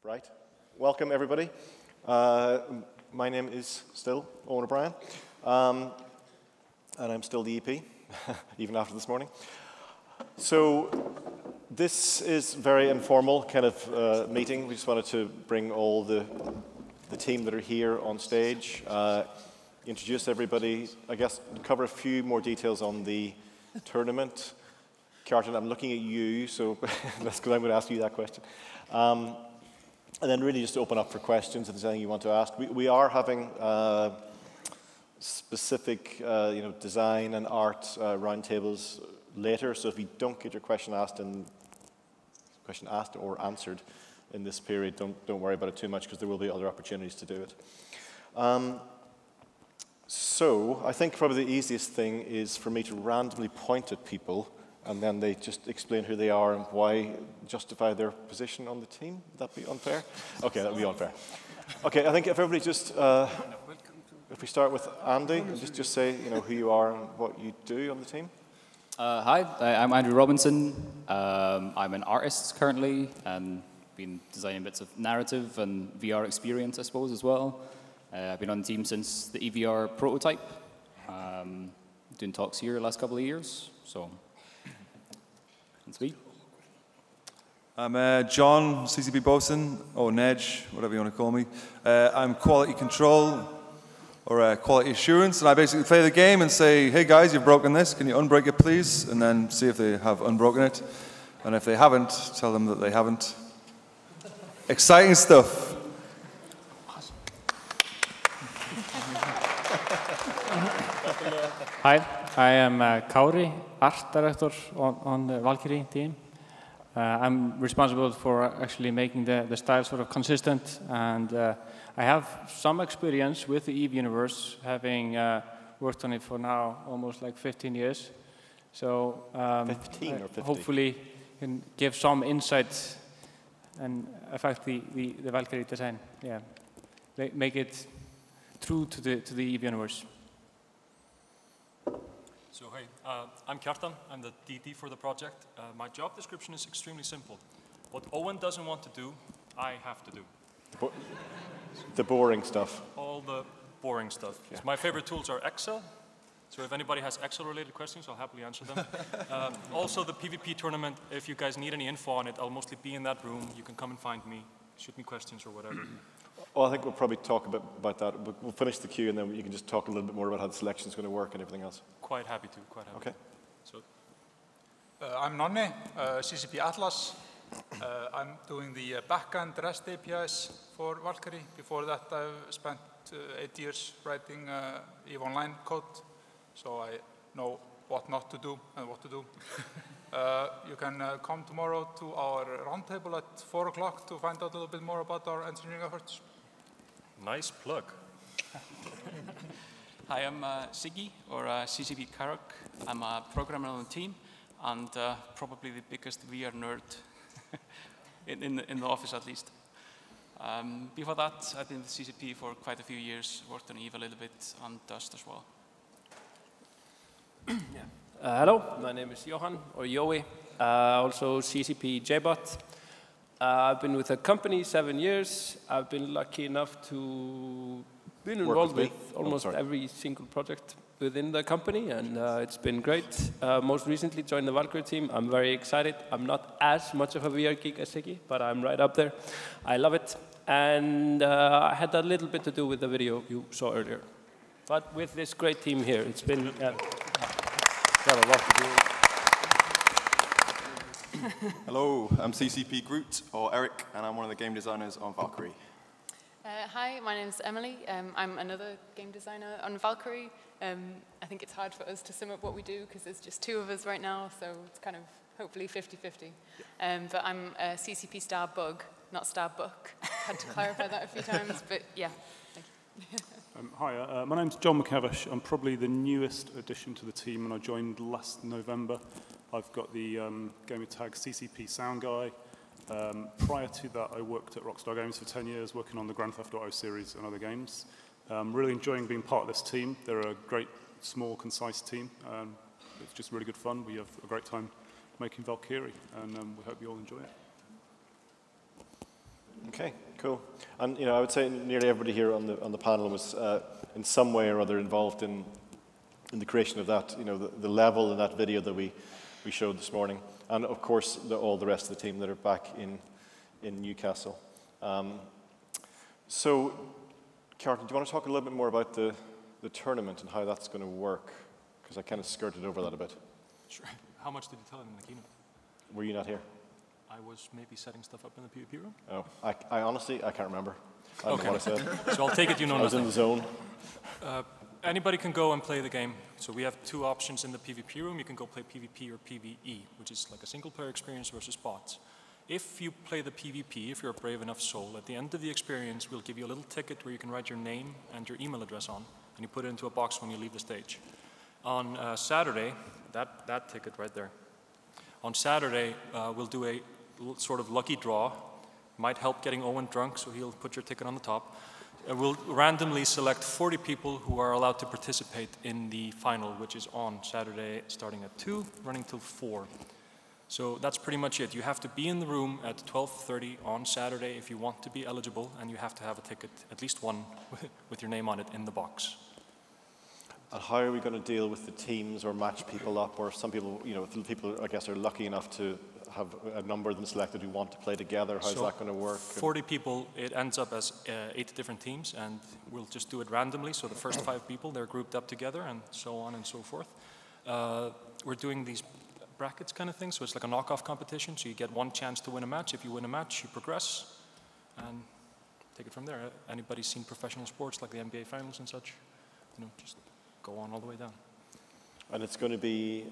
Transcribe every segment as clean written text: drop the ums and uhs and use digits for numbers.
Right. Welcome, everybody. My name is still Owen O'Brien, and I'm still the EP, even after this morning. So this is a very informal kind of meeting. We just wanted to bring all the team that are here on stage, introduce everybody, I guess cover a few more details on the tournament. Carton, I'm looking at you, so that's because I'm going to ask you that question. And then really just open up for questions if there's anything you want to ask. We are having specific design and art roundtables later, so if you don't get your question asked or answered in this period, don't worry about it too much, because there will be other opportunities to do it. So I think probably the easiest thing is for me to randomly point at people, and then they just explain who they are and why, justify their position on the team. Would that be unfair? Okay, that would be unfair. Okay, I think if everybody just, if we start with Andy, and just say who you are and what you do on the team. Hi, I'm Andrew Robinson. I'm an artist currently, and been designing bits of narrative and VR experience, I suppose, as well. I've been on the team since the EVR prototype. Doing talks here the last couple of years, so. That's me. I'm John, CCP Bosun, or Nedge, whatever you want to call me. I'm quality control, or quality assurance, and I basically play the game and say, hey guys, you've broken this, can you unbreak it please? And then see if they have unbroken it. And if they haven't, tell them that they haven't. Exciting stuff. Hi, I am Karuck, art director on the Valkyrie team. I'm responsible for actually making the style sort of consistent, and I have some experience with the EVE universe, having worked on it for now almost like 15 years. So 15 or 50? Hopefully can give some insight and affect the Valkyrie design. Yeah, make it true to the EVE universe. So hey, I'm Kjartan. I'm the DD for the project. My job description is extremely simple. What Owen doesn't want to do, I have to do. The boring stuff. All the boring stuff. Yeah. My favorite tools are Excel. So if anybody has Excel-related questions, I'll happily answer them. Also the PvP tournament, if you guys need any info on it, I'll mostly be in that room. You can come and find me, shoot me questions or whatever. Well, I think we'll probably talk about that. We'll finish the queue, and then you can just talk a little bit more about how the selection is going to work and everything else. Quite happy to, quite happy. Okay. So, I'm Nonni, CCP Atlas. I'm doing the backend REST APIs for Valkyrie. Before that, I've spent 8 years writing EVE Online code, so I know what not to do and what to do. You can come tomorrow to our roundtable at 4 o'clock to find out a little bit more about our engineering efforts. Nice plug. Hi, I'm Siggy, or CCP Karuck. I'm a programmer on the team, and probably the biggest VR nerd in the office, at least. Before that, I've been with CCP for quite a few years, worked on EVE a little bit, and Dust as well. Yeah. Hello, my name is Johan, or Joey, also CCP jBot. I've been with the company 7 years. I've been lucky enough to be involved with almost every single project within the company, and it's been great. Most recently joined the Valkyrie team. I'm very excited. I'm not as much of a VR geek as Siggy, but I'm right up there. I love it, and I had a little bit to do with the video you saw earlier. But with this great team here, it's been... Got a lot to do. Hello, I'm CCP Groot, or Eric, and I'm one of the game designers on Valkyrie. Hi, my name is Emily. I'm another game designer on Valkyrie. I think it's hard for us to sum up what we do because there's just 2 of us right now, so it's kind of hopefully 50-50. But I'm CCP Starbug, not Starbuk. Had to clarify that a few times, but yeah, thank you. Hi, my name's John Mccomish. I'm probably the newest addition to the team, and I joined last November. I've got the gamer tag CCP SoundGuy. Prior to that, I worked at Rockstar Games for 10 years, working on the Grand Theft Auto series and other games. Really enjoying being part of this team. They're a great, small, concise team. It's just really good fun. We have a great time making Valkyrie, and we hope you all enjoy it. Okay, cool. And I would say nearly everybody here on the panel was in some way or other involved in the creation of that. The level in that video that we showed this morning, and of course all the rest of the team that are back in Newcastle. So, Karuck, do you want to talk a little bit more about the tournament and how that's going to work? Because I kind of skirted over that a bit. Sure. How much did you tell him in the keynote? Were you not here? I was maybe setting stuff up in the PvP room. Oh, I honestly, I can't remember. I don't know what I said. So I'll take it you know I was nothing. in the zone. Anybody can go and play the game. So we have two options in the PvP room. You can go play PvP or PvE, which is like a single player experience versus bots. If you play the PvP, if you're a brave enough soul, at the end of the experience, we'll give you a little ticket where you can write your name and your email address on, and you put it into a box when you leave the stage. On Saturday, that ticket right there. On Saturday, we'll do a sort of lucky draw. Might help getting Owen drunk, so he'll put your ticket on the top. We'll randomly select 40 people who are allowed to participate in the final, which is on Saturday, starting at 2, running till 4. So that's pretty much it. You have to be in the room at 12:30 on Saturday if you want to be eligible, and you have to have a ticket, at least one, with your name on it in the box. And how are we going to deal with the teams or match people up, or some people, people I guess are lucky enough to have a number of them selected who want to play together? How's that going to work? 40 people, it ends up as 8 different teams, and we'll just do it randomly. So the first 5 people, they're grouped up together, and so on and so forth. We're doing these brackets kind of thing, so it's like a knockoff competition. So you get one chance to win a match. If you win a match, you progress, and take it from there. Anybody seen professional sports like the NBA finals and such? Just go on all the way down. And it's going to be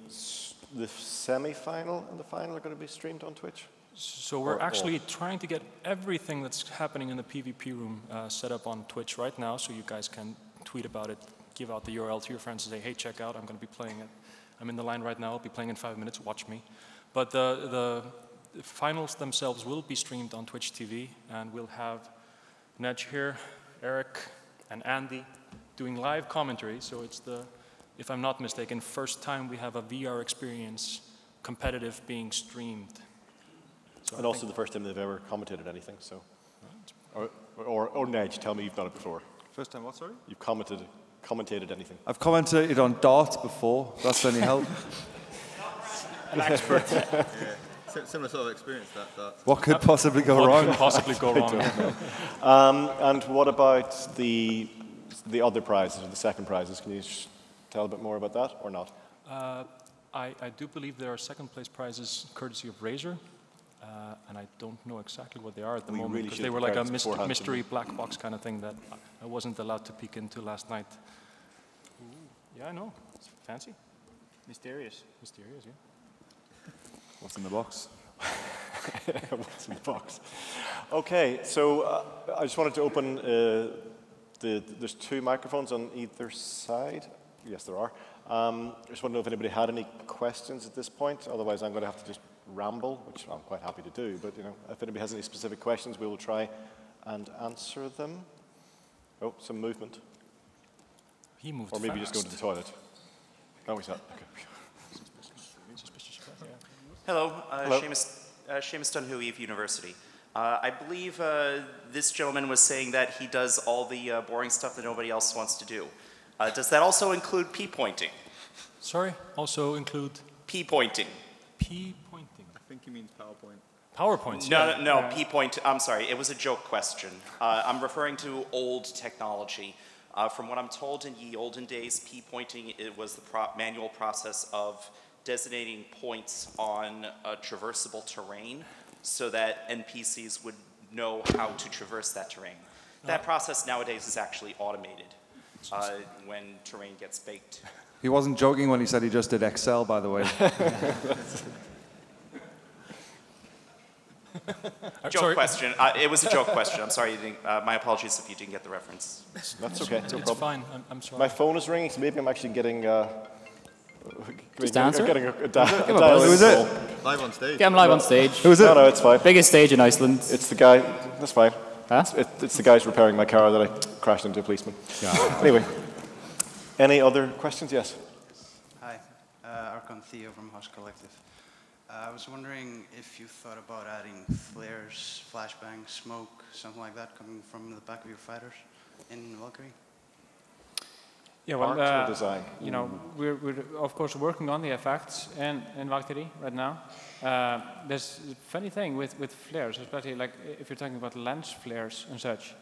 the semi-final and the final are going to be streamed on Twitch? So we're actually trying to get everything that's happening in the PvP room set up on Twitch right now, so you guys can tweet about it, give out the URL to your friends and say, hey, check out, I'm going to be playing it. I'm in the line right now, I'll be playing in 5 minutes, watch me. But the finals themselves will be streamed on Twitch TV, and we'll have Nedge here, Eric, and Andy doing live commentary. So it's the, if I'm not mistaken, first time we have a VR experience competitive being streamed. So and also the first time they've ever commentated anything, so. Or Nedge, tell me you've done it before. First time what, sorry? You've commentated anything. I've commentated on Dart before. That's any help. An expert. Yeah. Similar sort of experience, that. What could possibly go wrong? What could possibly go wrong? And what about the other prizes, or the second prizes? Can you tell a bit more about that, or not? I do believe there are second place prizes courtesy of Razer, and I don't know exactly what they are at the moment, because they were like a mystery black box kind of thing that I wasn't allowed to peek into last night. Ooh, yeah, I know. It's fancy. Mysterious. Mysterious, yeah. What's in the box? What's in the box? Okay, so I just wanted to open, there's 2 microphones on either side. Yes, there are. I just want to know if anybody had any questions at this point. Otherwise, I'm going to have to just ramble, which I'm quite happy to do. But if anybody has any specific questions, we will try and answer them. Oh, some movement. He moved Or maybe fast. just go to the toilet. Oh, he's not. Okay. Hello, Hello. Seamus Dunhu, Eve University. I believe this gentleman was saying that he does all the boring stuff that nobody else wants to do. Does that also include P-pointing? Sorry? Also include? P-pointing. P-pointing? I think he means PowerPoint. PowerPoints, No, P-point, I'm sorry, it was a joke question. I'm referring to old technology. From what I'm told, in ye olden days, P-pointing, it was the manual process of designating points on a traversable terrain so that NPCs would know how to traverse that terrain. That process nowadays is actually automated when terrain gets baked. He wasn't joking when he said he just did Excel, by the way. Joke question. It was a joke question. I'm sorry. You didn't, my apologies if you didn't get the reference. That's okay. No It's problem. fine. I'm sorry. My phone is ringing, so maybe I'm actually getting... Just answer getting it. a dial. Who is it? Live on stage. Get him live on stage. Who is it? No, it's fine. Biggest stage in Iceland. It's the guy. That's fine. Huh? It's the guys repairing my car that I crashed into a policeman. Anyway, any other questions? Yes. Hi, Archon Theo from Hush Collective. I was wondering if you thought about adding flares, flashbangs, smoke, something like that coming from the back of your fighters in Valkyrie? Yeah, well, Art or design? you know, we're of course working on the effects in Valkyrie right now. There's a funny thing with flares, especially like if you're talking about lens flares and such,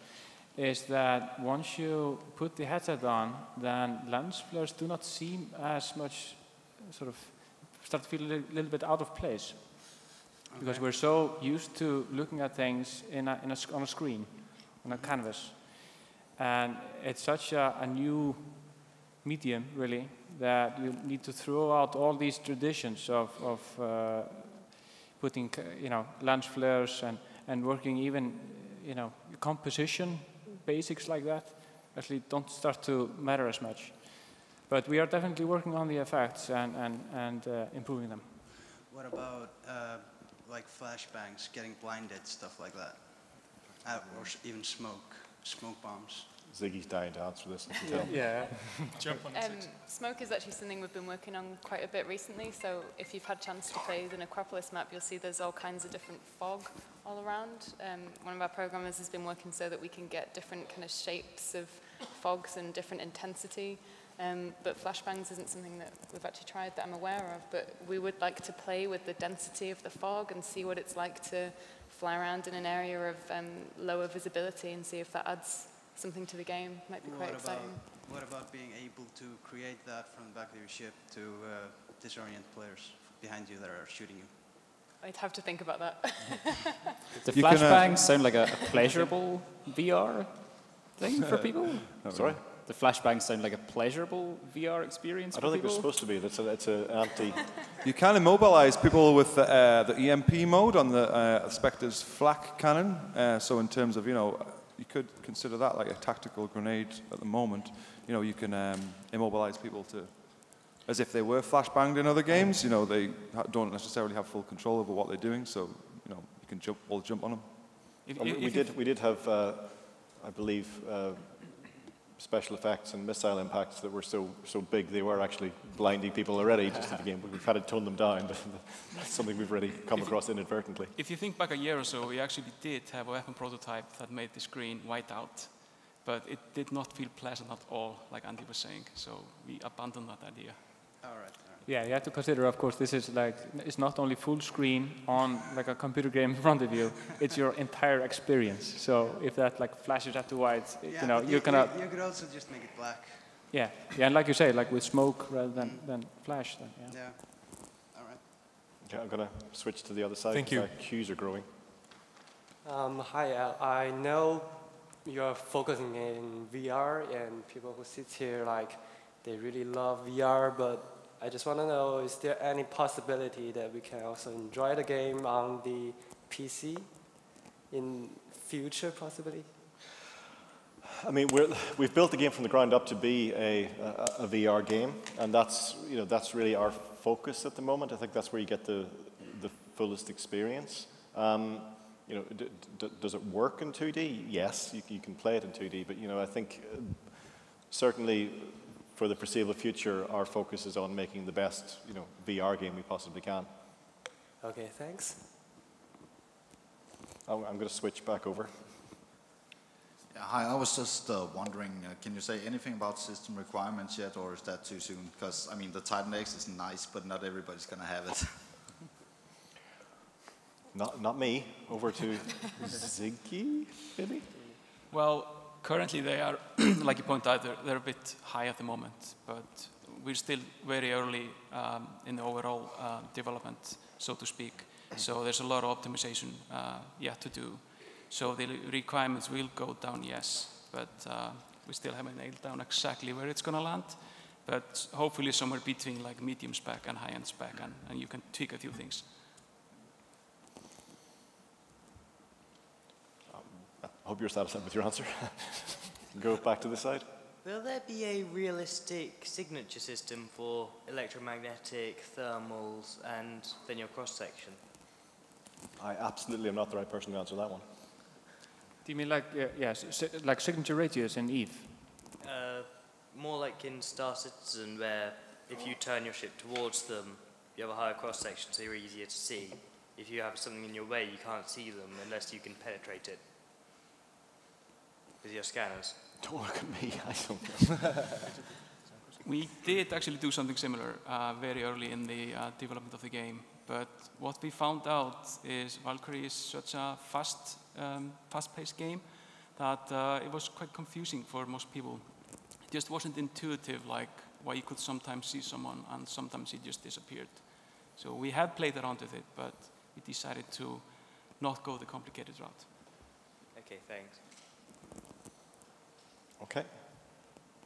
is that once you put the headset on, then lens flares do not seem as much sort of start to feel a little bit out of place, because we're so used to looking at things on a screen, on a canvas, and it's such a new medium, really, that you need to throw out all these traditions of putting, lens flares and working even, composition basics like that actually don't start to matter as much. But we are definitely working on the effects and improving them. What about like flashbangs, getting blinded, stuff like that, or even smoke bombs? Ziggy's dying to answer this. Yeah. Jump on Smoke is actually something we've been working on quite a bit recently. So if you've had a chance to play the Necropolis map, you'll see there's all kinds of different fog all around. One of our programmers has been working so that we can get different kind of shapes of fogs and different intensity. But flashbangs isn't something that we've actually tried that I'm aware of. But we would like to play with the density of the fog and see what it's like to fly around in an area of lower visibility and see if that adds something to the game. Might be quite exciting. What about being able to create that from the back of your ship to disorient players behind you that are shooting you? I'd have to think about that. The flashbangs sound like a pleasurable VR thing for people? Sorry? The flashbangs sound like a pleasurable VR experience for people? I don't think they're supposed to be. It's an anti... You can immobilize people with the EMP mode on the Spectre's flak cannon. So in terms of, you could consider that like a tactical grenade at the moment. You can immobilize people as if they were flashbanged in other games. They don't necessarily have full control over what they're doing, so you can jump on them. We did have, I believe, special effects and missile impacts that were so big they were actually blinding people already just in the game. But we've had to tone them down, but that's something we've already come across inadvertently. If you think back a year or so, we actually did have a weapon prototype that made the screen white out, but it did not feel pleasant at all, like Andy was saying, so we abandoned that idea. All right. Yeah, you have to consider, of course, it's not only full screen on like a computer game in front of you, it's your entire experience. So if that flashes at the white, you're gonna... You could also just make it black. Yeah, and like you say, like with smoke rather than flash, then, Yeah. All right. Okay, I'm gonna switch to the other side. Thank you. Queues are growing. Hi, I know you're focusing in VR, and people who sit here, they really love VR, but I just want to know, is there any possibility that we can also enjoy the game on the PC in future, possibly? I mean, we've built the game from the ground up to be a VR game, and that's really our focus at the moment. I think that's where you get the fullest experience. Does it work in 2D? Yes, you can play it in 2D, but I think certainly for the foreseeable future, our focus is on making the best VR game we possibly can. Okay, thanks. I'm going to switch back over. Yeah, hi, I was just wondering, can you say anything about system requirements yet, or is that too soon? Because, I mean, the Titan X is nice, but not everybody's going to have it. Not me. Over to Ziggy, maybe? Well, currently they are, like you point out, they're a bit high at the moment, but we're still very early in the overall development, so to speak. So there's a lot of optimization yet to do. So the requirements will go down, yes, but we still haven't nailed down exactly where it's going to land. But hopefully somewhere between medium spec and high-end spec, and you can tweak a few things. I hope you're satisfied with your answer. Go back to this side. Will there be a realistic signature system for electromagnetic, thermals, and then your cross-section? I absolutely am not the right person to answer that one. Do you mean like signature radius in EVE? More like in Star Citizen, where if you turn your ship towards them, you have a higher cross section, so you're easier to see. If you have something in your way, you can't see them unless you can penetrate it with your scanners. Don't look at me, I don't know. We did actually do something similar very early in the development of the game, but what we found out is Valkyrie is such a fast-paced game that it was quite confusing for most people. It just wasn't intuitive, like why you could sometimes see someone and sometimes he just disappeared. So we have played around with it, but we decided to not go the complicated route. Okay, thanks. Okay.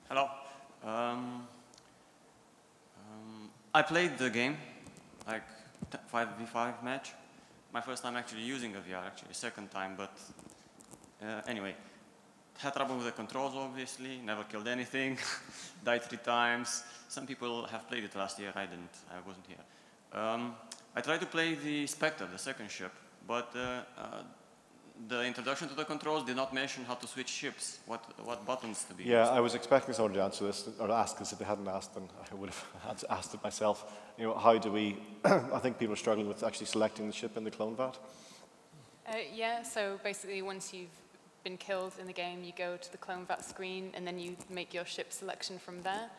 Hello. I played the game, like 5v5 match. My first time actually using a VR, actually second time, but anyway. Had trouble with the controls, obviously, never killed anything, died 3 times. Some people have played it last year, I didn't, I wasn't here. I tried to play the Spectre, the second ship, but the introduction to the controls did not mention how to switch ships, what buttons to be used. Yeah, I was expecting someone to answer this, or ask this. If they hadn't asked, then I would have asked it myself. You know, how do we, I think people are struggling with actually selecting the ship in the clone vat. Yeah, so basically once you've been killed in the game, you go to the clone vat screen and then you make your ship selection from there.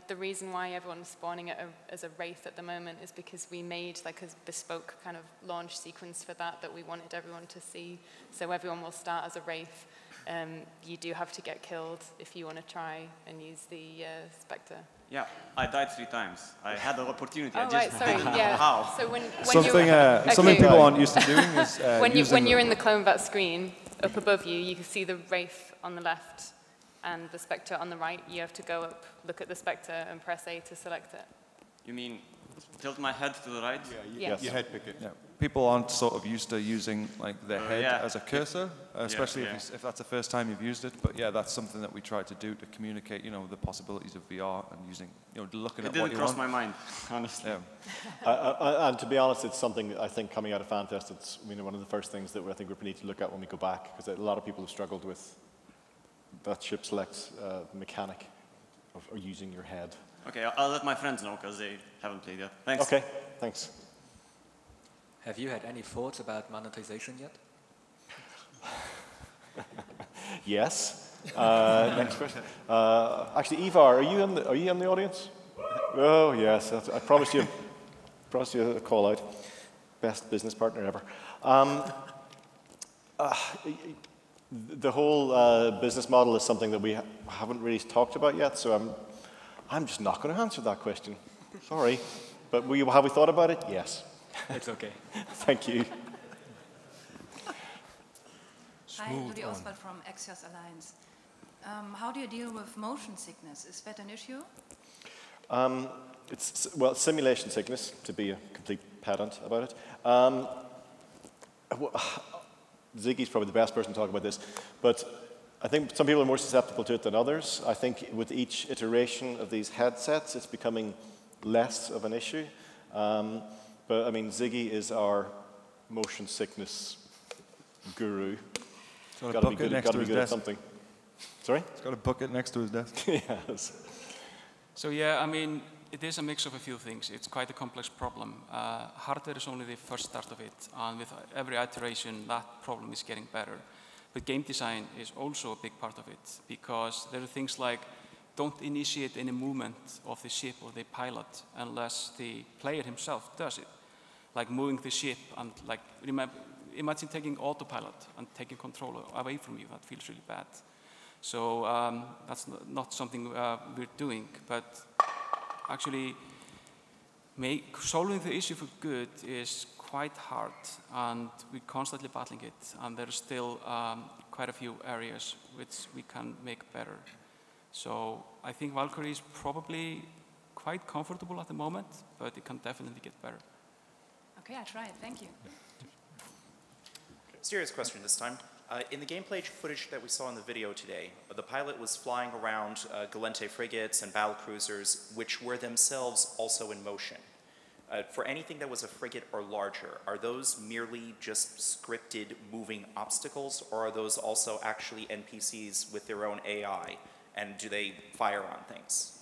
The reason why everyone's spawning it as a Wraith at the moment is because we made like a bespoke kind of launch sequence for that we wanted everyone to see. So everyone will start as a Wraith. You do have to get killed if you want to try and use the Spectre. Yeah, I died 3 times. I had the opportunity. Oh, right, sorry, yeah. How? So when something people aren't used to doing is when you're in the clone vat screen, up above you, you can see the Wraith on the left and the Spectre on the right. You have to go up, look at the Spectre, and press A to select it. You mean tilt my head to the right? Yeah, you head pick it. Yeah. People aren't sort of used to using like their head as a cursor, especially if that's the first time you've used it. But yeah, that's something that we try to do to communicate, you know, the possibilities of VR and using, you know, looking at what you want. It didn't cross my mind, honestly. Yeah. And to be honest, it's something I think coming out of Fanfest, it's one of the first things that I think we need to look at when we go back, because a lot of people have struggled with that ship select mechanic of using your head. Okay, I'll let my friends know because they haven't played yet. Thanks. Okay, thanks. Have you had any thoughts about monetization yet? Yes. Next question. Actually, Ivar, are you in the audience? Oh yes, I promised you a call out. Best business partner ever. The whole business model is something that we haven't really talked about yet, so I'm just not going to answer that question. Sorry, but have we thought about it? Yes. It's okay. Thank you. Hi, Judy Oswald from Axios Alliance. How do you deal with motion sickness? Is that an issue? It's simulation sickness, to be a complete pedant about it. Ziggy's probably the best person to talk about this, but I think some people are more susceptible to it than others. I think with each iteration of these headsets, it's becoming less of an issue. But I mean, Ziggy is our motion sickness guru. Got to be good at something. Sorry? He's got a bucket next to his desk. Yes. So yeah, I mean, it is a mix of a few things. It's quite a complex problem. Hardware is only the first start of it, and with every iteration, that problem is getting better. But game design is also a big part of it, because there are things like don't initiate any movement of the ship or the pilot unless the player himself does it. Like moving the ship and like, imagine taking autopilot and taking control away from you. That feels really bad. So that's not something we're doing, but actually solving the issue for good is quite hard, and we're constantly battling it, and there's still quite a few areas which we can make better. So I think Valkyrie is probably quite comfortable at the moment, but it can definitely get better. Okay, I'll try it. Thank you. Serious question this time. In the gameplay footage that we saw in the video today, the pilot was flying around Galente frigates and battle cruisers, which were themselves also in motion. For anything that was a frigate or larger, are those merely just scripted moving obstacles, or are those also actually NPCs with their own AI, and do they fire on things?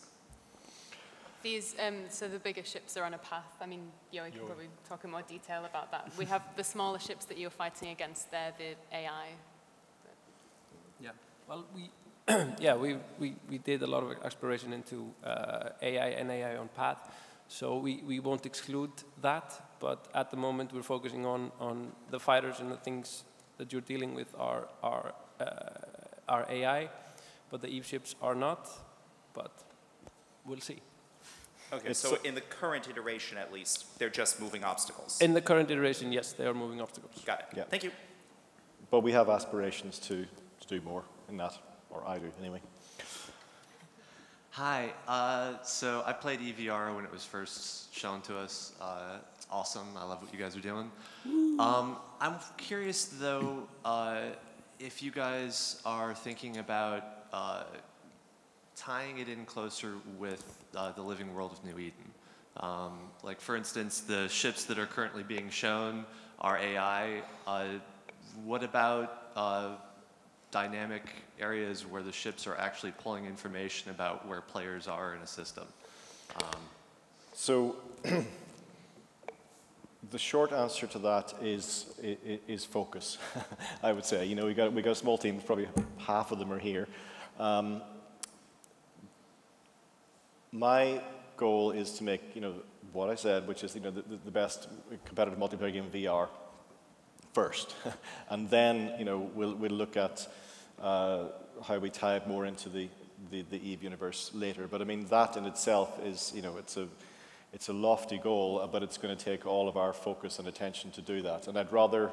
These, so the bigger ships are on a path. I mean, Yoey can probably talk in more detail about that. We have the smaller ships that you're fighting against. They're the AI. Yeah. Well, we did a lot of exploration into AI and AI on path. So we won't exclude that, but at the moment we're focusing on the fighters, and the things that you're dealing with are AI, but the Eve ships are not, but we'll see. Okay, so in the current iteration at least, they're just moving obstacles. In the current iteration, yes, they are moving obstacles. Got it. Yeah. Thank you. But we have aspirations to do more in that, or I do anyway. Hi, so I played EVR when it was first shown to us. It's awesome, I love what you guys are doing. I'm curious though, if you guys are thinking about tying it in closer with the living world of New Eden. Like for instance, the ships that are currently being shown are AI. What about dynamic areas where the ships are actually pulling information about where players are in a system? So the short answer to that is focus. I would say, you know, we got a small team. Probably half of them are here. My goal is to make, you know, what I said, which is, you know, the best competitive multiplayer game in VR first, and then, you know, we'll look at how we tie it more into the Eve universe later. But I mean, that in itself is, you know, it's a lofty goal, but it's going to take all of our focus and attention to do that. And I'd rather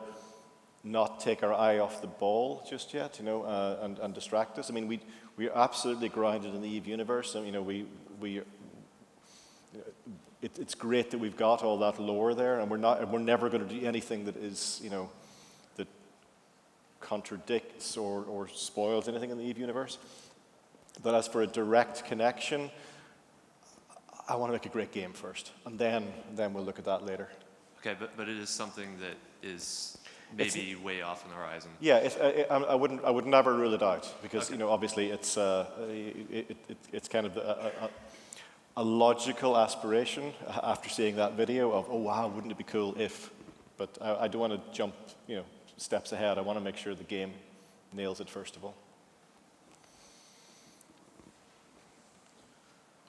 not take our eye off the ball just yet, you know, and distract us. I mean, we are absolutely grounded in the Eve universe. And, you know, it's great that we've got all that lore there, and we're never going to do anything that is, you know, that contradicts or spoils anything in the Eve universe. But as for a direct connection, I want to make a great game first, and then we'll look at that later. Okay, but it is something that is maybe way off on the horizon. Yeah, I would never rule it out, because okay, you know, obviously it's kind of a logical aspiration after seeing that video of, oh wow, wouldn't it be cool if? But I don't want to jump, you know, steps ahead. I want to make sure the game nails it first of all.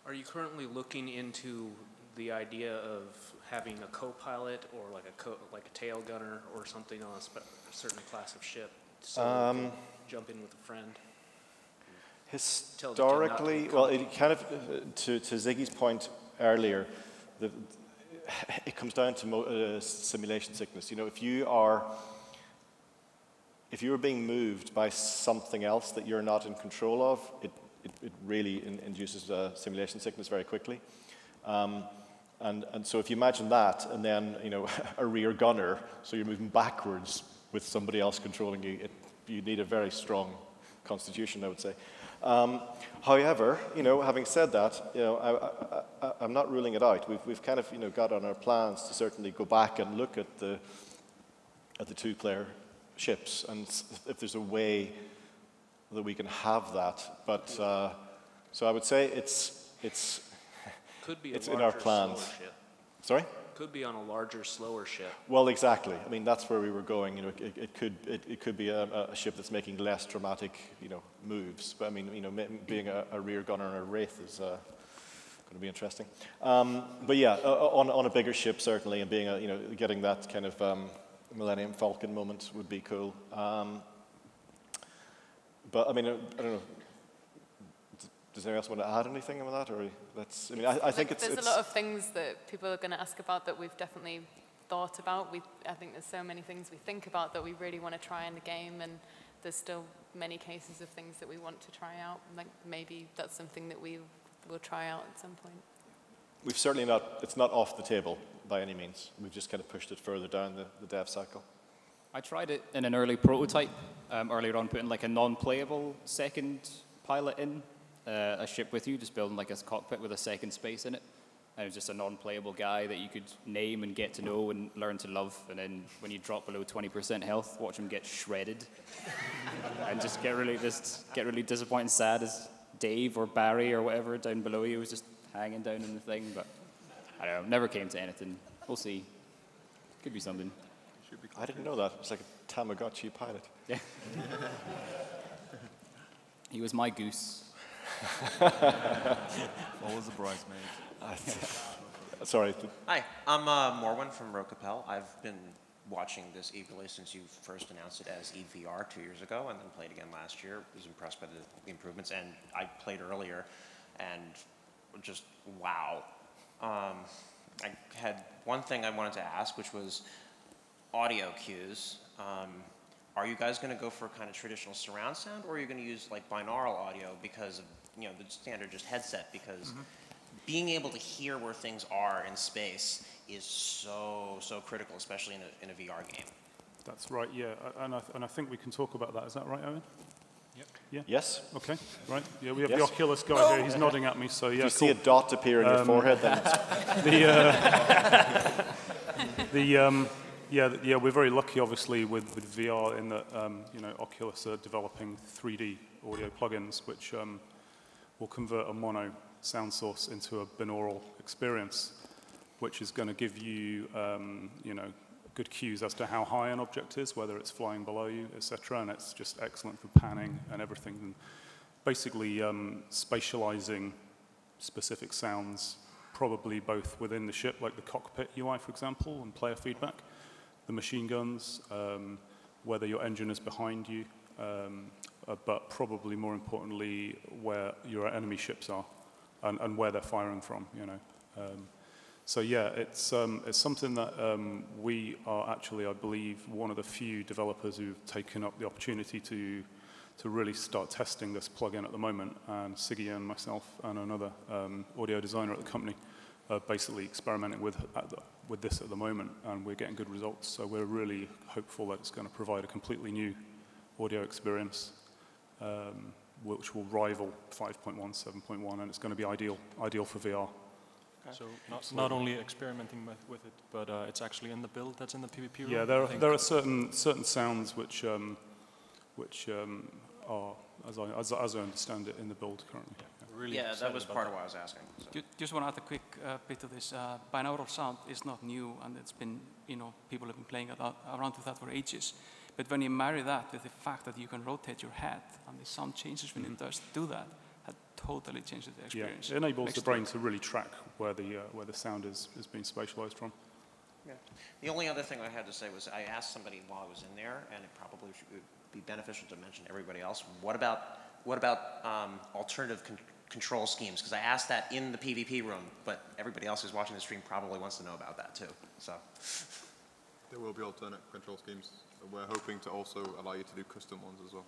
Are you currently looking into the idea of having a co-pilot or like a tail gunner or something on a certain class of ship, so you can jump in with a friend? Historically, well, it kind of to Ziggy's point earlier, it comes down to simulation sickness. You know, if you are being moved by something else that you're not in control of, it really induces simulation sickness very quickly. And so if you imagine that, and then, you know, a rear gunner, so you're moving backwards with somebody else controlling you, you need a very strong constitution, I would say. However, you know, having said that, you know, I'm not ruling it out. We've kind of, you know, got on our plans to certainly go back and look at the two-player ships, and if there's a way that we can have that. But so I would say it's could be it's a in our larger, plans. slower ship. Sorry? Could be on a larger, slower ship. Well, exactly. I mean, that's where we were going. You know, it could be a ship that's making less dramatic, you know, moves. But I mean, you know, being a rear gunner on a Wraith is going to be interesting. But yeah, on a bigger ship certainly, and being you know, getting that kind of Millennium Falcon moment would be cool. But I mean, I don't know. Does anyone else want to add anything with that, or let's? I mean, I think it's. There's a lot of things that people are going to ask about that we've definitely thought about. I think there's so many things we think about that we really want to try in the game, and there's still many cases of things that we want to try out. Like maybe that's something that we will try out at some point. We've certainly not. It's not off the table by any means. We've just kind of pushed it further down the dev cycle. I tried it in an early prototype earlier on, putting like a non-playable second pilot in. A ship with you, just building like a cockpit with a second space in it. And it was just a non-playable guy that you could name and get to know and learn to love. And then when you drop below 20% health, watch him get shredded. And just get really disappointed and sad as Dave or Barry or whatever down below you was just hanging down in the thing, but I don't know, never came to anything. We'll see. Could be something. I didn't know that. It's like a Tamagotchi pilot. Yeah. He was my goose. Always a bridesmaid. Sorry. Hi, I'm Morwen from Rokapel. I've been watching this eagerly since you first announced it as EVR 2 years ago, and then played again last year. Was impressed by the improvements, and I played earlier, and just wow. I had one thing I wanted to ask, which was audio cues. Are you guys going to go for kind of traditional surround sound, or are you going to use like binaural audio because of the standard just headset? Because being able to hear where things are in space is so critical, especially in a VR game. That's right. Yeah, and I think we can talk about that. Is that right, Owen? Yep. Yeah. Yes. Okay. Right. Yeah, we have the Oculus guy here. He's nodding at me. So yeah. If you see a dot appear in your forehead, then it's we're very lucky, obviously, with VR in that Oculus are developing 3D audio plugins, which will convert a mono sound source into a binaural experience, which is going to give you good cues as to how high an object is, whether it's flying below you, etc. And it's just excellent for panning and everything. And basically spatializing specific sounds, probably both within the ship, like the cockpit UI, for example, and player feedback, the machine guns, whether your engine is behind you, but probably more importantly, where your enemy ships are and where they're firing from, So yeah, it's something that we are actually, I believe, one of the few developers who've taken up the opportunity to really start testing this plugin at the moment. And Siggy and myself and another audio designer at the company are basically experimenting with this at the moment, and we're getting good results. So we're really hopeful that it's going to provide a completely new audio experience, which will rival 5.1, 7.1, and it's going to be ideal for VR. So not only experimenting with it, but it's actually in the build that's in the PvP room? Yeah, there are certain sounds which are, as I understand it, in the build currently. Yeah, that was part of what I was asking. So. Just want to add a quick bit to this. Binaural sound is not new, and it's been, people have been playing around with that for ages. But when you marry that with the fact that you can rotate your head and the sound changes when it does do that, totally changes the experience. Yeah, it enables the brain to really track where the sound is being spatialized from. Yeah. The only other thing I had to say was I asked somebody while I was in there, and it probably would be beneficial to mention to everybody else. What about alternative control schemes? Because I asked that in the PvP room, but everybody else who's watching the stream probably wants to know about that too. So there will be alternate control schemes. We're hoping to also allow you to do custom ones as well.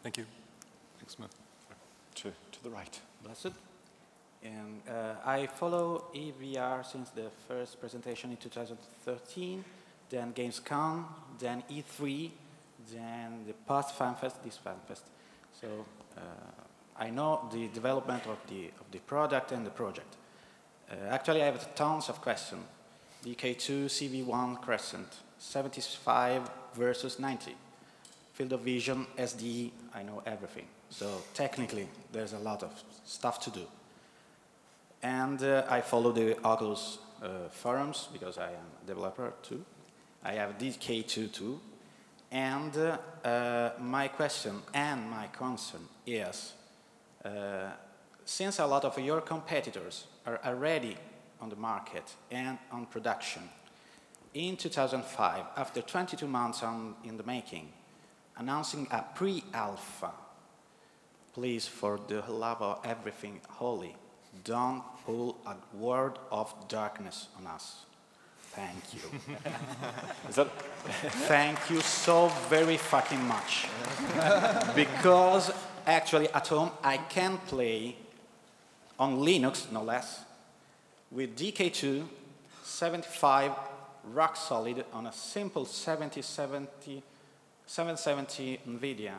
Thank you. Thanks, Smith. To the right. Blessed. And I follow EVR since the first presentation in 2013, then Gamescom, then E3, then the past Fanfest, this Fanfest. So I know the development of the product and the project. Actually, I have tons of questions. DK2, CV1, Crescent, 75 versus 90. Field of vision, SDE, I know everything. So technically, there's a lot of stuff to do. And I follow the Oculus forums because I am a developer too. I have DK2 too. And my question and my concern is, since a lot of your competitors are already on the market and on production, in 2005, after 22 months in the making, announcing a pre-alpha, please, for the love of everything holy, don't pull a word of darkness on us. Thank you. Thank you so very fucking much. Because actually at home I can play on Linux, no less, with DK2 75 rock solid on a simple 770 NVIDIA,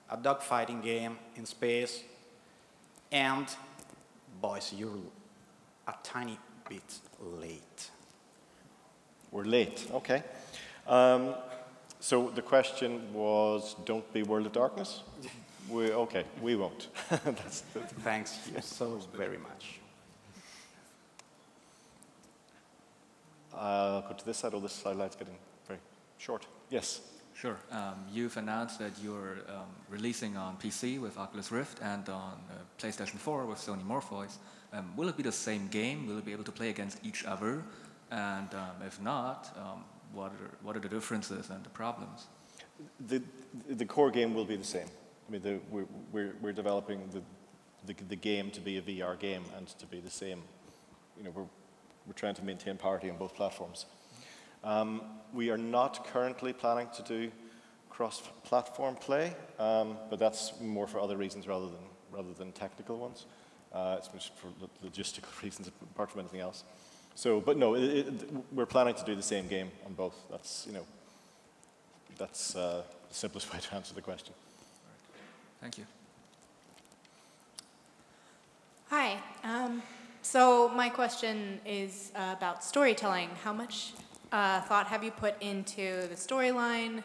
a dogfighting game in space, and boys, you're a tiny bit late. We're late, okay. So the question was, don't be World of Darkness? Okay, we won't. Thanks you so very much. I'll go to this side, or this side's getting very short. Yes? Sure. You've announced that you're releasing on PC with Oculus Rift and on PlayStation 4 with Sony Morpheus. Will it be the same game? Will it be able to play against each other? And if not, what are the differences and the problems? The core game will be the same. I mean, we're developing the game to be a VR game and to be the same. You know, we're trying to maintain parity on both platforms. We are not currently planning to do cross-platform play, but that's more for other reasons rather than technical ones. It's just for logistical reasons apart from anything else. So, but no, we're planning to do the same game on both. That's the simplest way to answer the question. Thank you. Hi. So my question is about storytelling. How much thought have you put into the storyline?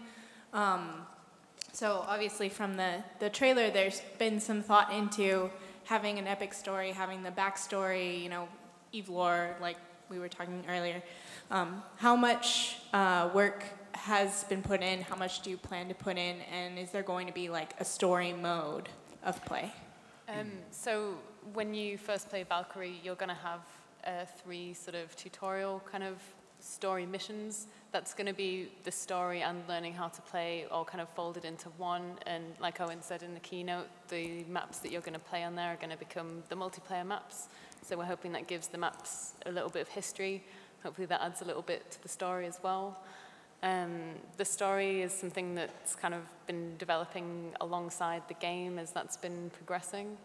So obviously from the trailer, there's been some thought into having an epic story, having the backstory, you know, Eve lore, like we were talking earlier. How much work has been put in? How much do you plan to put in? And is there going to be like a story mode of play? So when you first play Valkyrie, you're going to have 3 sort of tutorial kind of story missions. That's going to be the story and learning how to play all kind of folded into one. And like Owen said in the keynote, the maps that you're going to play on there are going to become the multiplayer maps. So we're hoping that gives the maps a little bit of history. Hopefully that adds a little bit to the story as well. The story is something that's kind of been developing alongside the game as that's been progressing.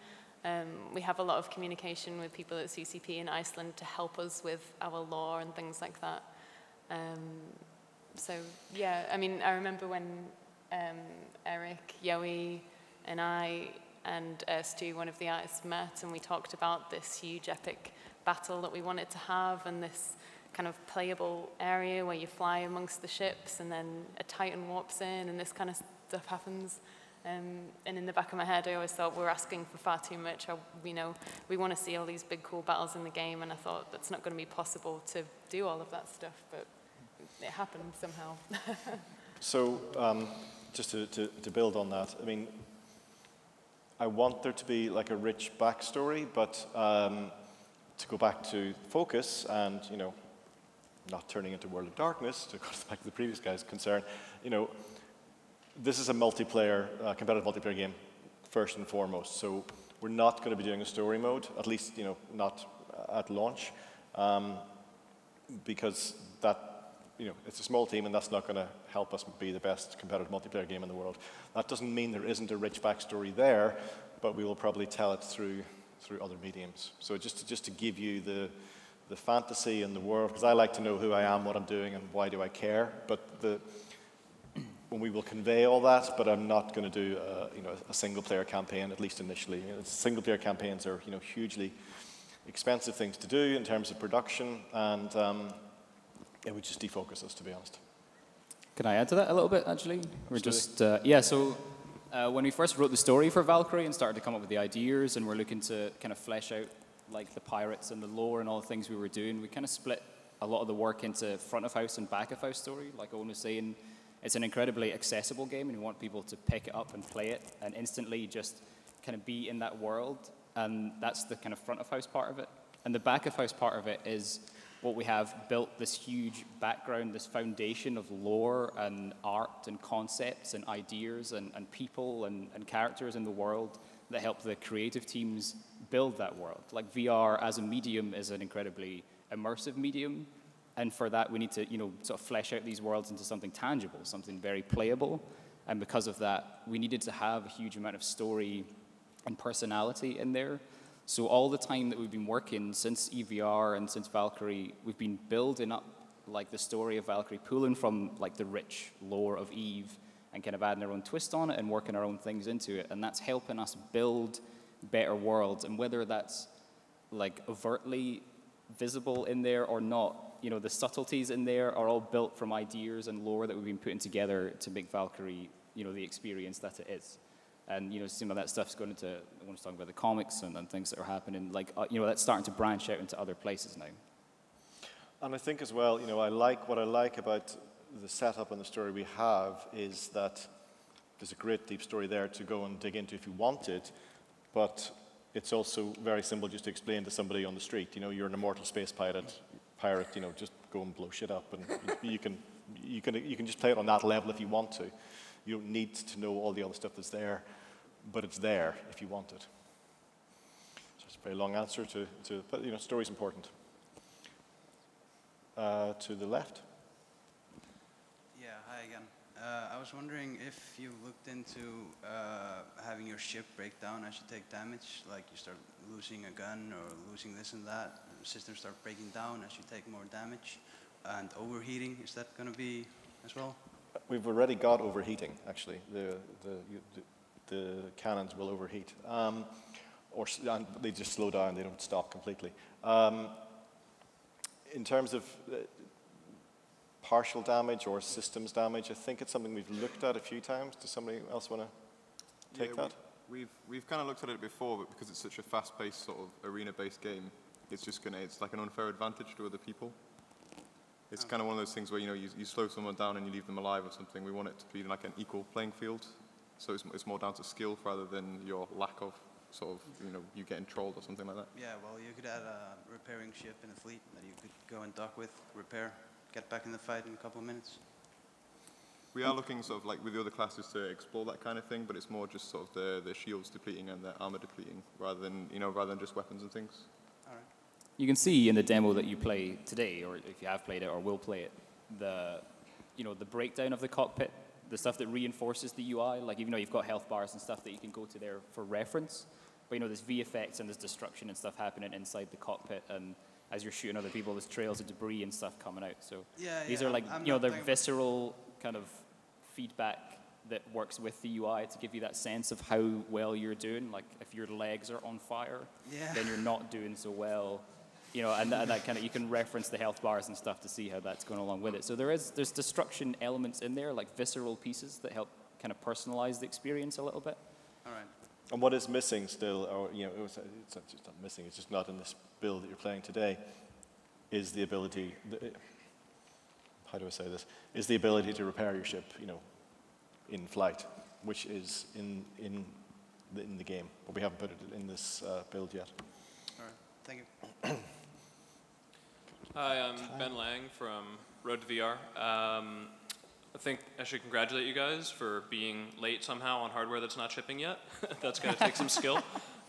We have a lot of communication with people at CCP in Iceland to help us with our lore and things like that. So yeah, I mean, I remember when Eric, Yoey, and I and Stu, one of the artists, met and we talked about this huge epic battle that we wanted to have and this kind of playable area where you fly amongst the ships and then a Titan warps in and this kind of stuff happens. And in the back of my head, I always thought we're asking for far too much. We want to see all these big, cool battles in the game, and I thought that's not going to be possible to do all of that stuff, but it happened somehow. So just to build on that, I mean, I want there to be like a rich backstory, but to go back to focus and, you know, not turning into World of Darkness, to go back to the previous guy's concern, you know, this is a multiplayer, competitive multiplayer game, first and foremost. So we're not going to be doing a story mode, at least, you know, not at launch, because that, you know, it's a small team and that's not going to help us be the best competitive multiplayer game in the world. That doesn't mean there isn't a rich backstory there, but we will probably tell it through other mediums. So just to give you the fantasy and the world, because I like to know who I am, what I'm doing, and why do I care. But when we will convey all that, but I'm not going to do you know, a single-player campaign, at least initially. You know, single-player campaigns are, you know, hugely expensive things to do in terms of production, and it would just defocus us, to be honest. Can I add to that a little bit, actually? We're just yeah. So when we first wrote the story for Valkyrie and started to come up with the ideas, and we're looking to kind of flesh out like the pirates and the lore and all the things we were doing, we kind of split a lot of the work into front of house and back of house story. Like Owen was saying, it's an incredibly accessible game, and we want people to pick it up and play it and instantly just kind of be in that world. And that's the kind of front of house part of it. And the back of house part of it is what we have built, this huge background, this foundation of lore and art and concepts and ideas and people and characters in the world that help the creative teams build that world. Like VR as a medium is an incredibly immersive medium. And for that, we need to, you know, sort of flesh out these worlds into something tangible, something very playable. And because of that, we needed to have a huge amount of story and personality in there. So all the time that we've been working since EVR and since Valkyrie, we've been building up like the story of Valkyrie, pulling from like the rich lore of Eve and kind of adding our own twist on it and working our own things into it. And that's helping us build better worlds. And whether that's like overtly visible in there or not, you know, the subtleties in there are all built from ideas and lore that we've been putting together to make Valkyrie, you know, the experience that it is. And some of that stuff's going into, when I was talking about the comics and things that are happening, like, that's starting to branch out into other places now. And I think as well, what I like about the setup and the story we have is that there's a great deep story there to go and dig into if you want it, but it's also very simple just to explain to somebody on the street. You're an immortal space pirate. Just go and blow shit up, and you can just play it on that level if you want to. You don't need to know all the other stuff that's there, but it's there if you want it. So it's a very long answer but story's important. To the left. Yeah, hi again. I was wondering if you looked into having your ship break down as you take damage, like you start losing a gun or losing this and that, systems start breaking down as you take more damage, and overheating, is that going to be as well? We've already got overheating, actually. The cannons will overheat. And they just slow down, they don't stop completely. In terms of partial damage or systems damage, I think it's something we've looked at a few times. Does somebody else want to take that? We've kind of looked at it before, but because it's such a fast-paced sort of arena-based game, it's like an unfair advantage to other people. It's kind of one of those things where you slow someone down and you leave them alive or something. We want it to be like an equal playing field, so it's more down to skill rather than your lack of sort of you getting trolled or something like that. Yeah, well, you could add a repairing ship in the fleet that you could go and dock with, repair, get back in the fight in a couple of minutes. We are looking sort of like with the other classes to explore that kind of thing, but it's more just sort of the shields depleting and the armor depleting rather than just weapons and things. All right. You can see in the demo that you play today, or if you have played it or will play it, the breakdown of the cockpit, the stuff that reinforces the UI. Like, even though you've got health bars and stuff that you can go to there for reference, but there's VFX and there's destruction and stuff happening inside the cockpit, and as you're shooting other people, there's trails of debris and stuff coming out. So these are like, they're visceral kind of feedback that works with the UI to give you that sense of how well you're doing. Like, if your legs are on fire, then you're not doing so well. And that kind of, you can reference the health bars and stuff to see how that's going along with it. So there's destruction elements in there, like visceral pieces that help kind of personalize the experience a little bit. All right. And what is missing still, or it's not just not missing, it's just not in this build that you're playing today, is the ability, how do I say this, is the ability to repair your ship, in flight, which is in the game, but we haven't put it in this build yet. All right, thank you. Hi, I'm Ben Lang from Road to VR. I think I should congratulate you guys for being late somehow on hardware that's not shipping yet. That's going to take some skill.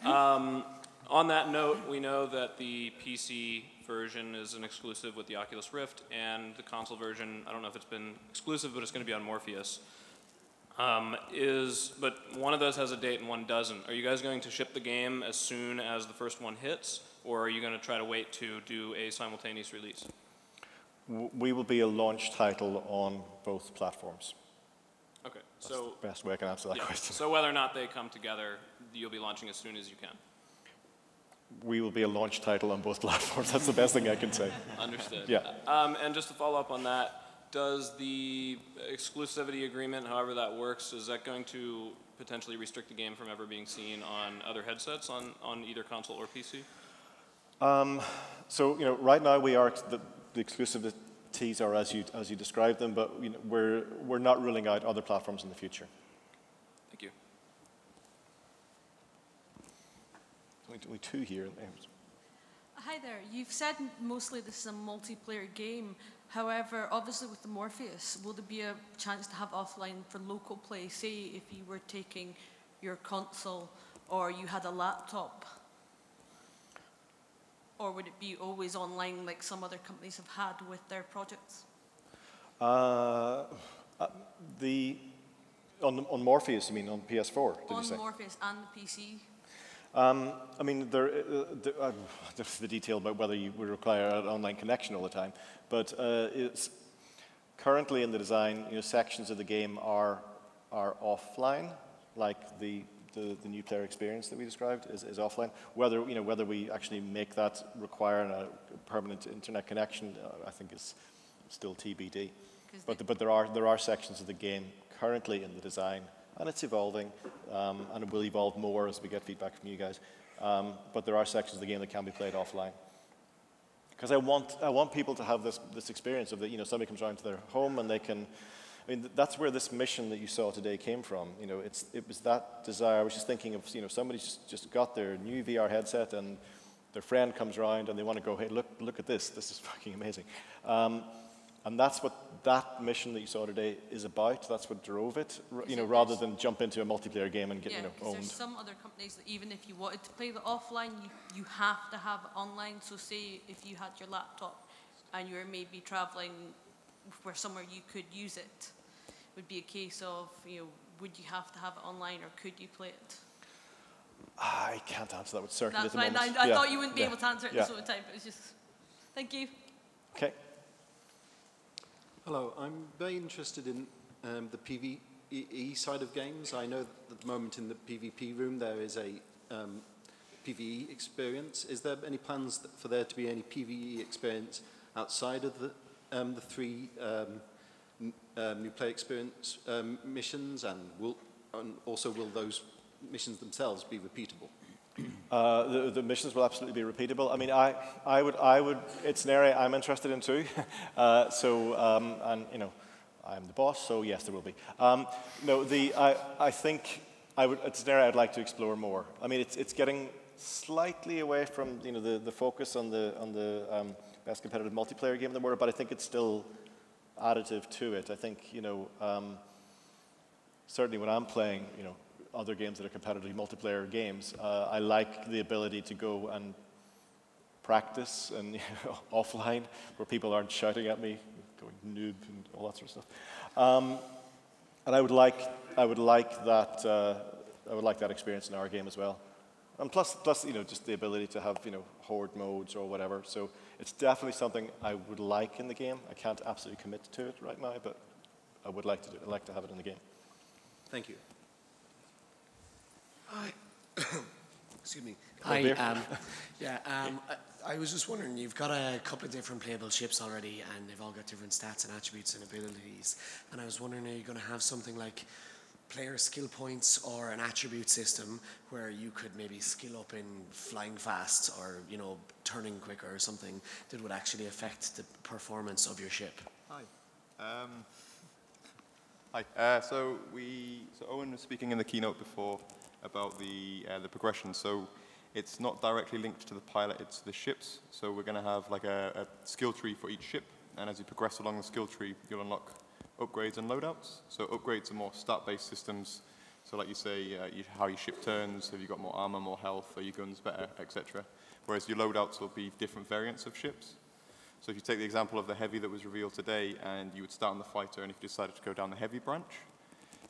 On that note, we know that the PC version is an exclusive with the Oculus Rift, and the console version, I don't know if it's been exclusive, but it's going to be on Morpheus. But one of those has a date and one doesn't. Are you guys going to ship the game as soon as the first one hits, or are you going to try to wait to do a simultaneous release? We will be a launch title on both platforms. Okay, That's the best way I can answer that question. So whether or not they come together, you'll be launching as soon as you can. We will be a launch title on both platforms. That's the best thing I can say. Understood. Yeah. And just to follow up on that, does the exclusivity agreement, however that works, is that going to potentially restrict the game from ever being seen on other headsets on either console or PC? So right now we are the exclusivities are as you described them, but we're not ruling out other platforms in the future. Thank you. We two here. Hi there. You've said mostly this is a multiplayer game. However, obviously with the Morpheus, will there be a chance to have offline for local play? Say if you were taking your console or you had a laptop, or would it be always online like some other companies have had with their projects? On Morpheus, you mean on PS4? Did you say? On Morpheus and the PC. I mean, there's the detail about whether you would require an online connection all the time, but it's currently in the design. Sections of the game are offline, like the new player experience that we described is offline. Whether we actually make that require a permanent internet connection, I think is still TBD. But there are sections of the game currently in the design and it's evolving, and it will evolve more as we get feedback from you guys. But there are sections of the game that can be played offline. Because I want people to have this experience of that, somebody comes around to their home and they can, that's where this mission that you saw today came from. It was that desire. I was just thinking of, somebody's just got their new VR headset and their friend comes around and they want to go, hey, look at this. This is fucking amazing. And that's what that mission that you saw today is about. That's what drove it, rather than jump into a multiplayer game and get, owned. There's some other companies that even if you wanted to play the offline, you have to have it online. So say if you had your laptop and you were maybe traveling where somewhere you could use it, would be a case of, would you have to have it online or could you play it? I can't answer that with certainty That's at the fine. moment. I thought you wouldn't be able to answer it at this sort of time, but it's just, thank you. Okay. Hello, I'm very interested in the PvE side of games. I know that at the moment in the PvP room there is a PvE experience. Is there any plans for there to be any PvE experience outside of the three new player experience missions, and also will those missions themselves be repeatable? The missions will absolutely be repeatable. I mean, I would. It's an area I'm interested in too. And I'm the boss, so yes, there will be. I think it's an area I'd like to explore more. I mean, it's getting slightly away from the focus on the best competitive multiplayer game in the world, but I think it's still additive to it. I think certainly when I'm playing, other games that are competitively multiplayer games, I like the ability to go and practice and offline where people aren't shouting at me, going noob and all that sort of stuff. And I would like that experience in our game as well. And plus, just the ability to have horde modes or whatever. So it's definitely something I would like in the game. I can't absolutely commit to it right now, but I would like to do it. I'd like to have it in the game. Thank you. Hi. Excuse me. Hi. I was just wondering, you've got a couple of different playable ships already, and they've all got different stats and attributes and abilities. And I was wondering, are you going to have something like player skill points or an attribute system where you could maybe skill up in flying fast or, turning quicker or something that would actually affect the performance of your ship? Hi. Hi. So Owen was speaking in the keynote before about the progression. So it's not directly linked to the pilot, it's the ships. So we're going to have like a skill tree for each ship, and as you progress along the skill tree, you'll unlock upgrades and loadouts. So upgrades are more stat-based systems. So like you say, how your ship turns, have you got more armor, more health, are your guns better, etc. Whereas your loadouts will be different variants of ships. So if you take the example of the heavy that was revealed today, and you would start on the fighter, and if you decided to go down the heavy branch,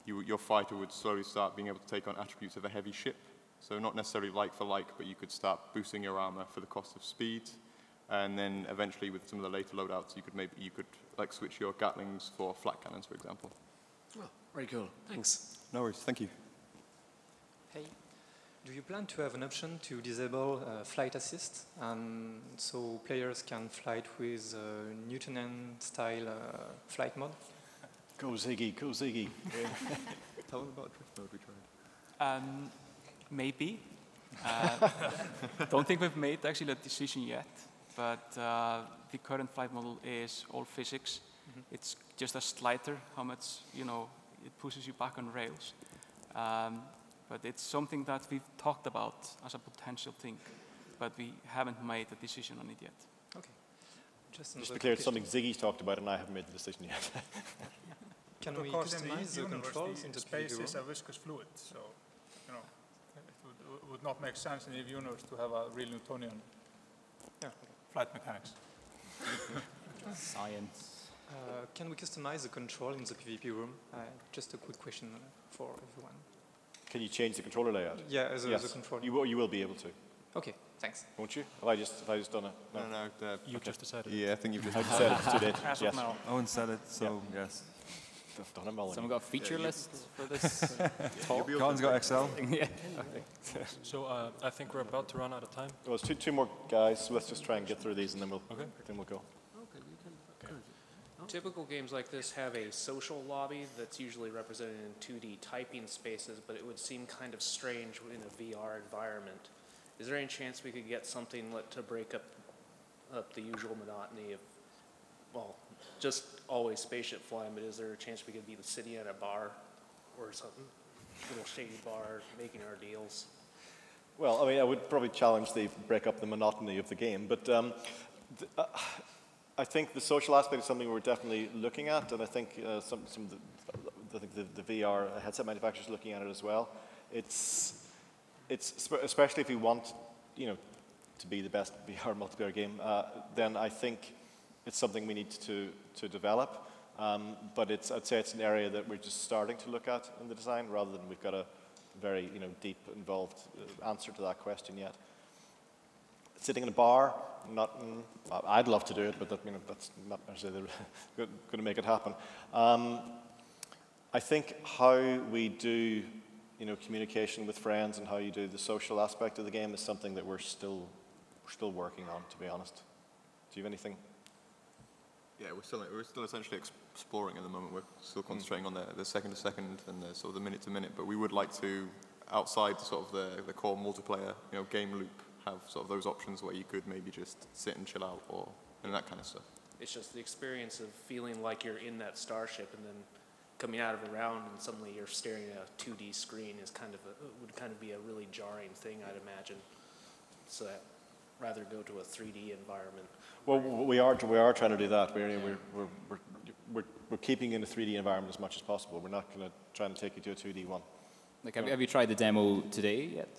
your fighter would slowly start being able to take on attributes of a heavy ship. So not necessarily like for like, but you could start boosting your armor for the cost of speed. And then eventually with some of the later loadouts, you could like switch your Gatlings for flat cannons, for example. Oh, very cool. Thanks. No worries. Thank you. Hey. Do you plan to have an option to disable flight assist, so players can fly with Newtonian-style flight mode? Go Ziggy, go Ziggy. Tell them about drift mode we tried. Maybe. Don't think we've made actually that decision yet, but the current flight model is all physics. Mm-hmm. It's just a slider, how much, it pushes you back on rails. But it's something that we've talked about as a potential thing, but we haven't made a decision on it yet. Okay. Just to be clear, it's something Ziggy's talked about and I haven't made the decision yet. Can we customize the controls in the space is a viscous fluid, so it would not make sense in the universe to have a real Newtonian flight mechanics. Science. Can we customize the control in the PvP room? Just a quick question for everyone. Can you change the controller layout? Yeah, as yes. a controller. You will be able to. Okay, thanks. Won't you? Have I just done it? No. You've just decided. Yeah, I think you've just decided. It's too late. As yes. of now. Owen said it, so yes. I've done them all. Someone got a feature list for this talk? Colin's got Excel. Yeah. Okay. So I think we're about to run out of time. Well, it's two more guys, so let's just try and get through these and then we'll go. Okay, you can. Okay. Typical games like this have a social lobby that's usually represented in 2D typing spaces, but it would seem kind of strange in a VR environment. Is there any chance we could get something to break up the usual monotony of, well, just always spaceship flying, but is there a chance we could be sitting at a bar or something? Little shady bar, making our deals? Well, I mean, I would probably challenge the break up the monotony of the game, but I think the social aspect is something we're definitely looking at, and I think the VR headset manufacturers are looking at it as well. It's especially if you want, to be the best VR multiplayer game, then I think it's something we need to develop. But I'd say it's an area that we're just starting to look at in the design, rather than we've got a very deep, involved answer to that question yet. Sitting in a bar, I'd love to do it, but that's not necessarily going to make it happen. I think how we do communication with friends and how you do the social aspect of the game is something that we're still working on, to be honest. Do you have anything? Yeah, we're still essentially exploring at the moment. We're still concentrating on the second to second and the sort of the minute to minute. But we would like to, outside sort of the core multiplayer, game loop, have sort of those options where you could maybe just sit and chill out and that kind of stuff. It's just the experience of feeling like you're in that starship and then coming out of a round and suddenly you're staring at a 2D screen is would kind of be a really jarring thing, I'd imagine. So I'd rather go to a 3D environment. Well, we are trying to do that. We're keeping in a 3D environment as much as possible. We're not going to try to take you to a 2D one. Like, have you tried the demo today yet?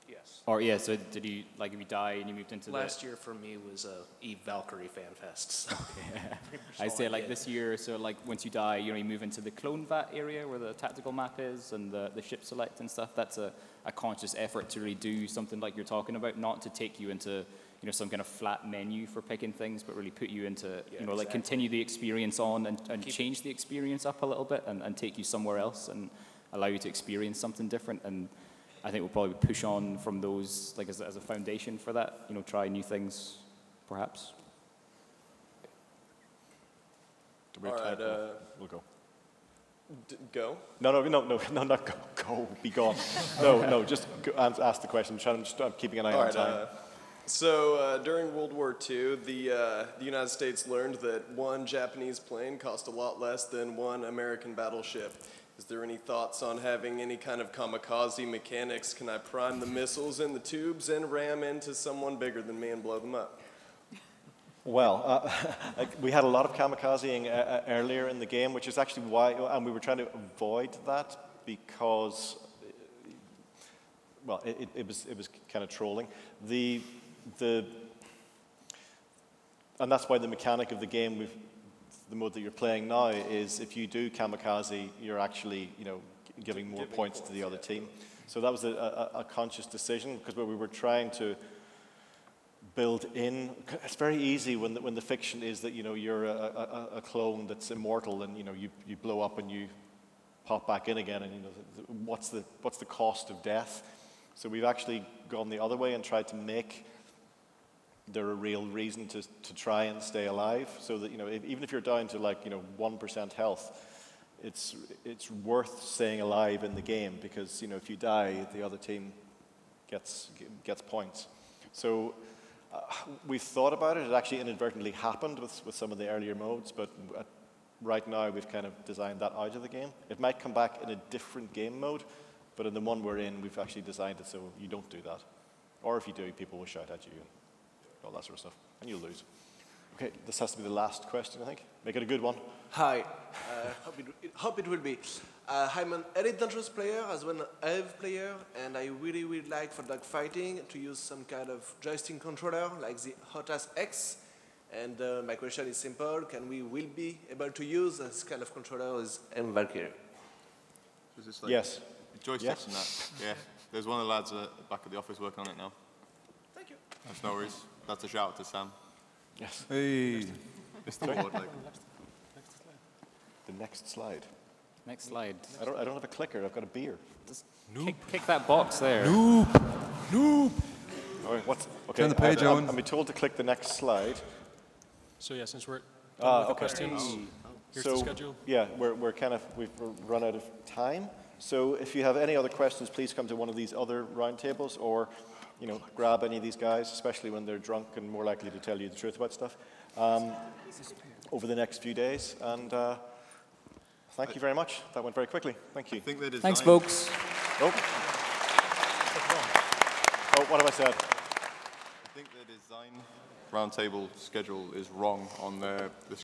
Yes. Or yeah, so did you, like, if you die and you moved into Last year for me was Eve Valkyrie Fanfest. So. I say like this year, so like once you die, you move into the clone vat area where the tactical map is and the ship select and stuff. That's a conscious effort to really do something like you're talking about, not to take you into some kind of flat menu for picking things, but really put you into like continue the experience on and change the experience up a little bit and take you somewhere else and allow you to experience something different. And I think we'll probably push on from those, like as a foundation for that, try new things, perhaps. Do we have time? We'll go. Go? No, not go. Go, be gone. No, just go, ask the question. I'm keeping an eye on time. So during World War II, the United States learned that one Japanese plane cost a lot less than one American battleship. Is there any thoughts on having any kind of kamikaze mechanics? Can I prime the missiles in the tubes and ram into someone bigger than me and blow them up? Well, we had a lot of kamikazing earlier in the game, which is actually why, and we were trying to avoid that because, well, it was kind of trolling. And that's why the mechanic of the game, the mode that you're playing now, is if you do kamikaze, you're actually, giving more points to the other team. So that was a conscious decision because we were trying to build in. It's very easy when the fiction is that you're a clone that's immortal and you blow up and you pop back in again, and what's the cost of death? So we've actually gone the other way and tried to make there a real reason to try and stay alive, so that even if you're down to 1% health, it's worth staying alive in the game because if you die, the other team gets points. So we've thought about it. It actually inadvertently happened with some of the earlier modes, but right now we've kind of designed that out of the game. It might come back in a different game mode, but in the one we're in, we've actually designed it so you don't do that. Or if you do, people will shout at you and all that sort of stuff, and you'll lose. Okay, this has to be the last question, I think. Make it a good one. Hi, hope it will be. I'm an Elite Dangerous player as well as an EV player, and I really would like for dogfighting to use some kind of joystick controller like the Hotas X. And my question is simple: can we will be able to use this kind of controller as Valkyrie? Is this yes. Joysticks and that? Yeah. There's one of the lads back at the office working on it now. Thank you. That's no worries. That's a shout out to Sam. Yes. Hey. It's the board, The next slide. Next slide. I don't have a clicker. I've got a beer. Just kick that box there. Noob. All right, okay, Turn the page, Owen. I'm told to click the next slide. So yeah, since we're done with the Okay. questions. Here's So, the schedule. yeah, we've run out of time. So if you have any other questions, please come to one of these other roundtables, or grab any of these guys, especially when they're drunk and more likely to tell you the truth about stuff, over the next few days. And thank you very much. That went very quickly. Thank you. Thanks, folks. Oh, what have I said? I think the design roundtable schedule is wrong on the